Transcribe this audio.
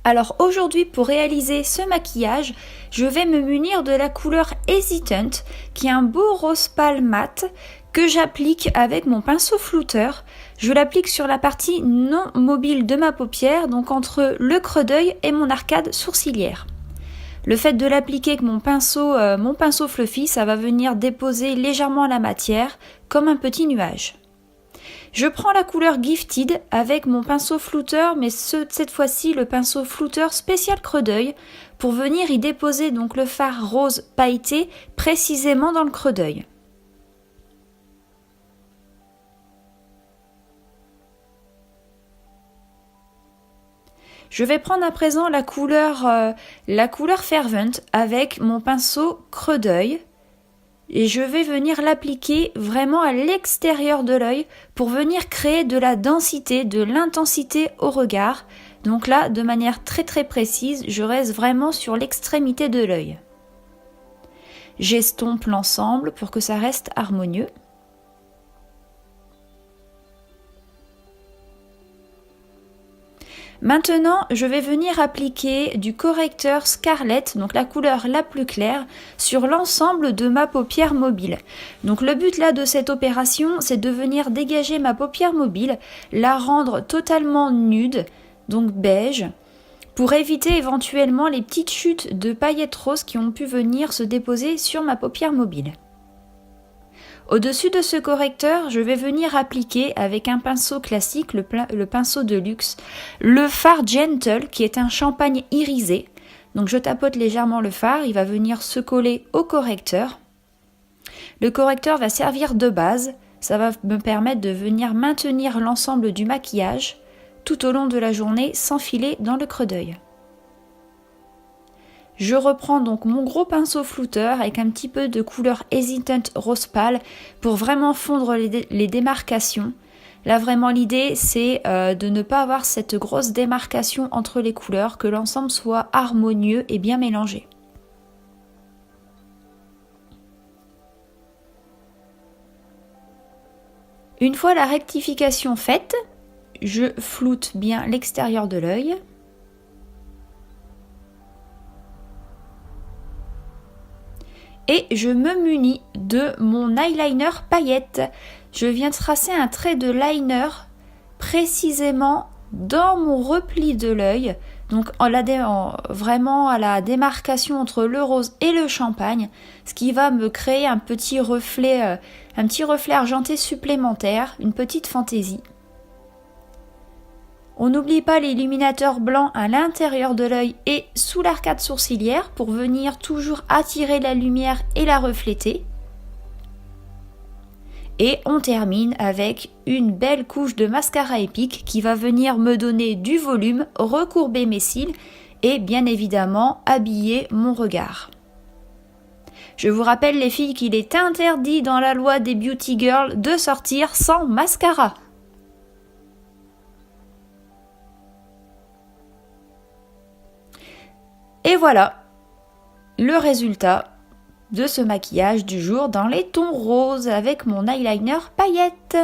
Alors aujourd'hui, pour réaliser ce maquillage, je vais me munir de la couleur Hesitant, qui est un beau rose pâle mat que j'applique avec mon pinceau flouteur. Je l'applique sur la partie non mobile de ma paupière, donc entre le creux d'œil et mon arcade sourcilière. Le fait de l'appliquer avec mon pinceau fluffy, ça va venir déposer légèrement la matière comme un petit nuage. Je prends la couleur Gifted avec mon pinceau flouteur, mais cette fois-ci le pinceau flouteur spécial creux d'œil, pour venir y déposer donc le fard rose pailleté précisément dans le creux d'œil. Je vais prendre à présent la couleur Fervent avec mon pinceau creux d'œil. Et je vais venir l'appliquer vraiment à l'extérieur de l'œil pour venir créer de la densité, de l'intensité au regard. Donc là, de manière très très précise, je reste vraiment sur l'extrémité de l'œil. J'estompe l'ensemble pour que ça reste harmonieux. Maintenant, je vais venir appliquer du correcteur Scarlett, donc la couleur la plus claire, sur l'ensemble de ma paupière mobile. Donc le but là de cette opération, c'est de venir dégager ma paupière mobile, la rendre totalement nude, donc beige, pour éviter éventuellement les petites chutes de paillettes roses qui ont pu venir se déposer sur ma paupière mobile. Au-dessus de ce correcteur, je vais venir appliquer avec un pinceau classique, le pinceau de luxe, le fard Gentle qui est un champagne irisé. Donc je tapote légèrement le fard, il va venir se coller au correcteur. Le correcteur va servir de base, ça va me permettre de venir maintenir l'ensemble du maquillage tout au long de la journée sans filer dans le creux d'œil. Je reprends donc mon gros pinceau flouteur avec un petit peu de couleur Hesitant rose pâle pour vraiment fondre les démarcations. Là vraiment l'idée c'est de ne pas avoir cette grosse démarcation entre les couleurs, que l'ensemble soit harmonieux et bien mélangé. Une fois la rectification faite, je floute bien l'extérieur de l'œil. Et je me munis de mon eyeliner paillette. Je viens tracer un trait de liner précisément dans mon repli de l'œil, donc vraiment à la démarcation entre le rose et le champagne, ce qui va me créer un petit reflet argenté supplémentaire, une petite fantaisie. On n'oublie pas l'illuminateur blanc à l'intérieur de l'œil et sous l'arcade sourcilière pour venir toujours attirer la lumière et la refléter. Et on termine avec une belle couche de mascara épique qui va venir me donner du volume, recourber mes cils et bien évidemment habiller mon regard. Je vous rappelle les filles qu'il est interdit dans la loi des beauty girls de sortir sans mascara. Et voilà le résultat de ce maquillage du jour dans les tons roses avec mon eyeliner paillettes.